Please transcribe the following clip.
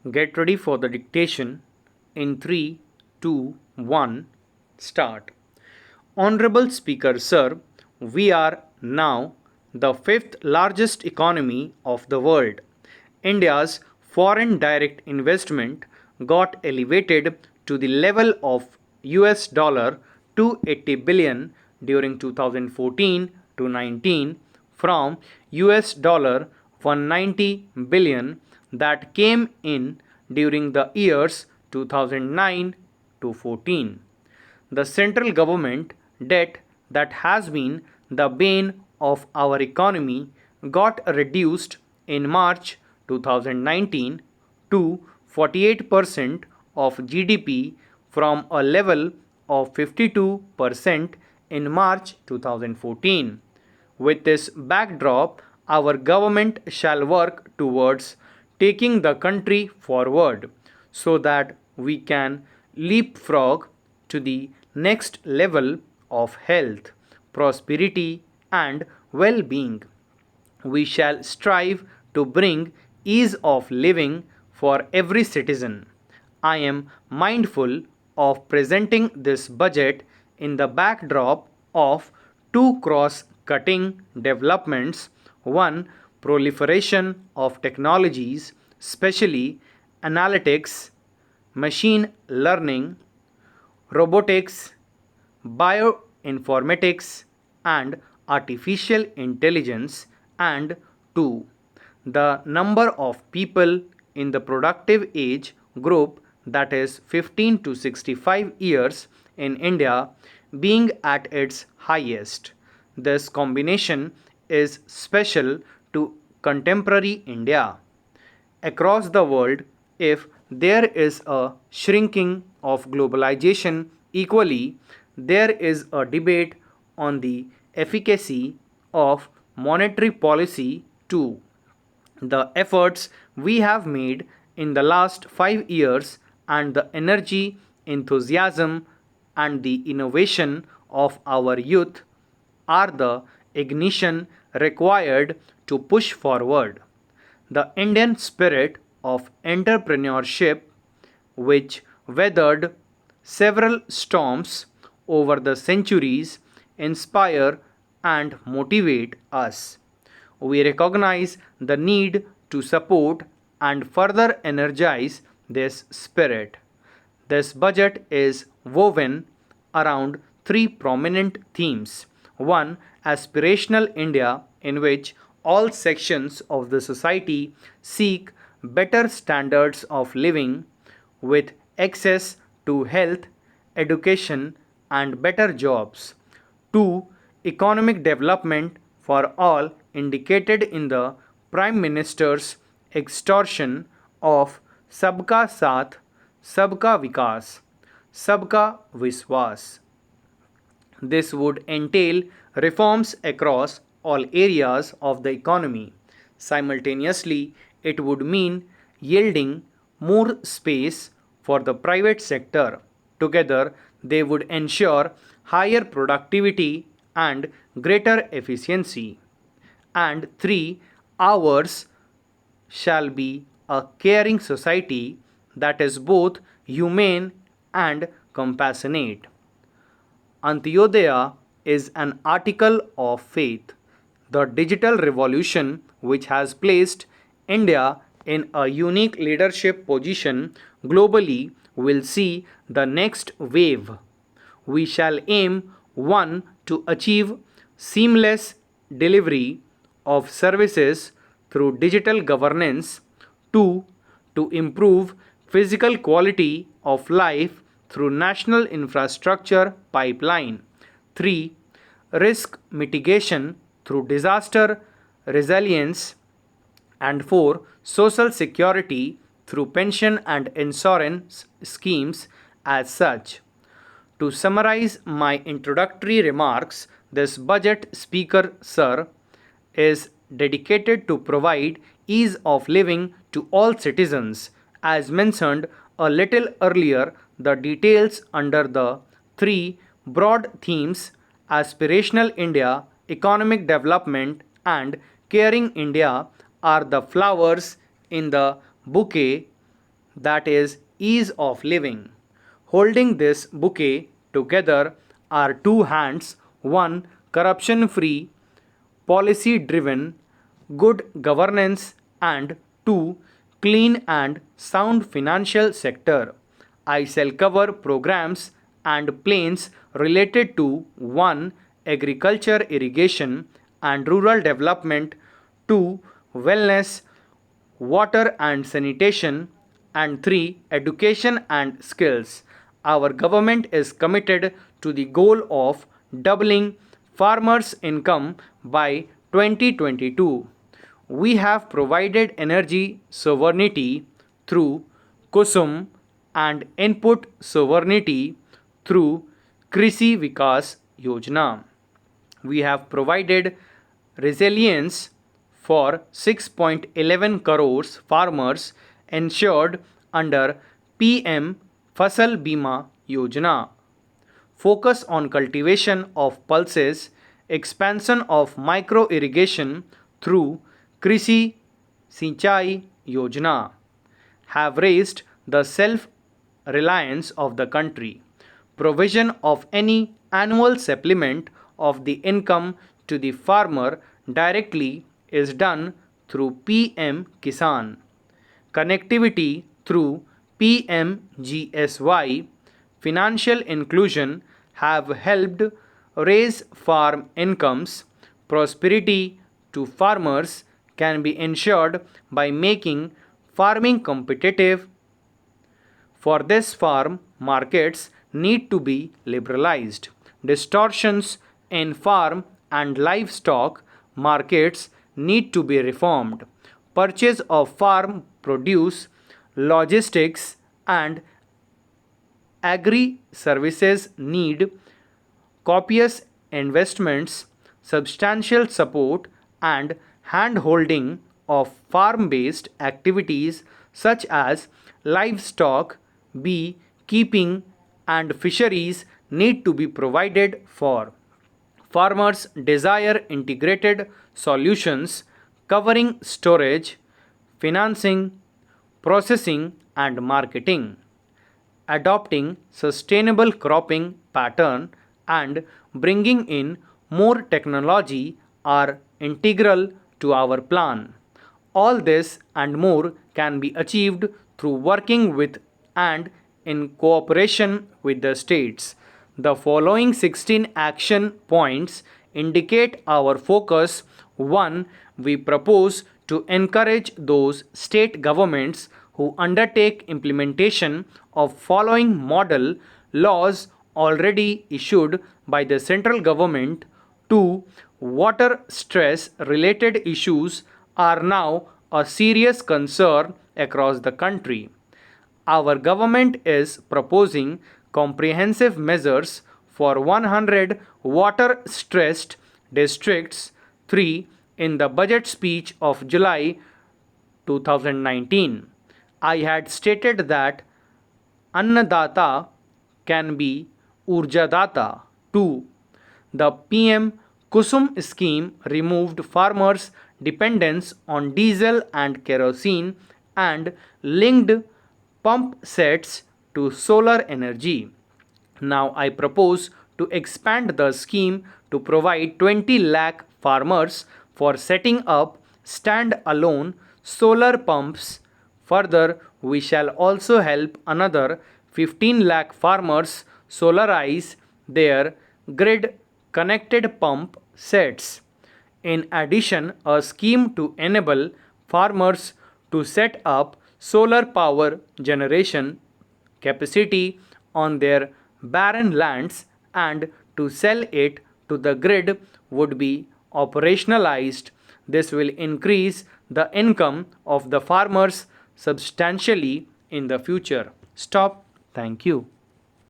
Get ready for the dictation in 3, 2, 1, start. Honorable Speaker, Sir, we are now the fifth largest economy of the world. India's foreign direct investment got elevated to the level of US dollar 280 billion during 2014 to 19 from US dollar 190 billion that came in during the years 2009 to 14. The central government debt that has been the bane of our economy got reduced in March 2019 to 48% of GDP from a level of 52% in March 2014. With this backdrop, our government shall work towards taking the country forward so that we can leapfrog to the next level of health, prosperity, and well being. We shall strive to bring ease of living for every citizen. I am mindful of presenting this budget in the backdrop of two cross cutting developments: one, proliferation of technologies, especially analytics, machine learning, robotics, bioinformatics, and artificial intelligence, and 2. The number of people in the productive age group, that is 15 to 65 years in India, being at its highest. This combination is special to contemporary India. Across the world, if there is a shrinking of globalization equally, there is a debate on the efficacy of monetary policy too. The efforts we have made in the last 5 years and the energy, enthusiasm, and the innovation of our youth are the ignition required to push forward. The Indian spirit of entrepreneurship, which weathered several storms over the centuries, inspire and motivate us. We recognize the need to support and further energize this spirit. This budget is woven around three prominent themes. One, aspirational India, in which all sections of the society seek better standards of living with access to health, education, and better jobs. 2. Economic development for all, indicated in the Prime Minister's extortion of Sabka Saath, Sabka Vikas, Sabka Viswas. This would entail reforms across all areas of the economy. Simultaneously, it would mean yielding more space for the private sector. Together, they would ensure higher productivity and greater efficiency. And 3. Ours shall be a caring society that is both humane and compassionate. Antyodaya is an article of faith. The digital revolution, which has placed India in a unique leadership position globally, will see the next wave. We shall aim 1. To achieve seamless delivery of services through digital governance, 2. To improve physical quality of life through national infrastructure pipeline, 3. Risk mitigation through disaster resilience, and 4. Social security through pension and insurance schemes as such. To summarize my introductory remarks, this budget, Speaker Sir, is dedicated to provide ease of living to all citizens. As mentioned a little earlier, the details under the three broad themes: aspirational India, economic development, and caring India are the flowers in the bouquet that is ease of living. Holding this bouquet together are two hands, one corruption free, policy driven, good governance, and two clean and sound financial sector. I shall cover programs and plans related to 1. Agriculture, irrigation, and rural development, 2. Wellness, water and sanitation, and 3. Education and skills. Our government is committed to the goal of doubling farmers' income by 2022. We have provided energy sovereignty through Kusum and input sovereignty through Krishi Vikas Yojana. We have provided resilience for 6.11 crores farmers insured under PM Fasal Bima Yojana. Focus on cultivation of pulses, expansion of micro irrigation through Krishi Sinchai Yojana have raised the self reliance of the country. Provision of any annual supplement of the income to the farmer directly is done through PM Kisan. Connectivity through PMGSY, financial inclusion have helped raise farm incomes. Prosperity to farmers can be ensured by making farming competitive. For this, farm markets need to be liberalized. Distortions in farm and livestock markets need to be reformed. Purchase of farm produce, logistics, and agri services need copious investments, substantial support, and hand holding of farm based activities such as livestock, bee keeping, and fisheries need to be provided for. Farmers desire integrated solutions covering storage, financing, processing, and marketing. Adopting sustainable cropping pattern and bringing in more technology are integral to our plan. All this and more can be achieved through working with and in cooperation with the states. The following 16 action points indicate our focus. 1. We propose to encourage those state governments who undertake implementation of following model laws already issued by the central government. 2. Water stress related issues are now a serious concern across the country. Our government is proposing comprehensive measures for 100 water stressed districts. 3. In the budget speech of July 2019, I had stated that Annadata can be Urjadata. 2. The PM Kusum scheme removed farmers' dependence on diesel and kerosene and linked pump sets to solar energy. Now I propose to expand the scheme to provide 20 lakh farmers for setting up stand-alone solar pumps. Further, we shall also help another 15 lakh farmers solarize their grid connected pump sets. In addition, a scheme to enable farmers to set up solar power generation capacity on their barren lands and to sell it to the grid would be operationalized. This will increase the income of the farmers substantially in the future. Stop. Thank you.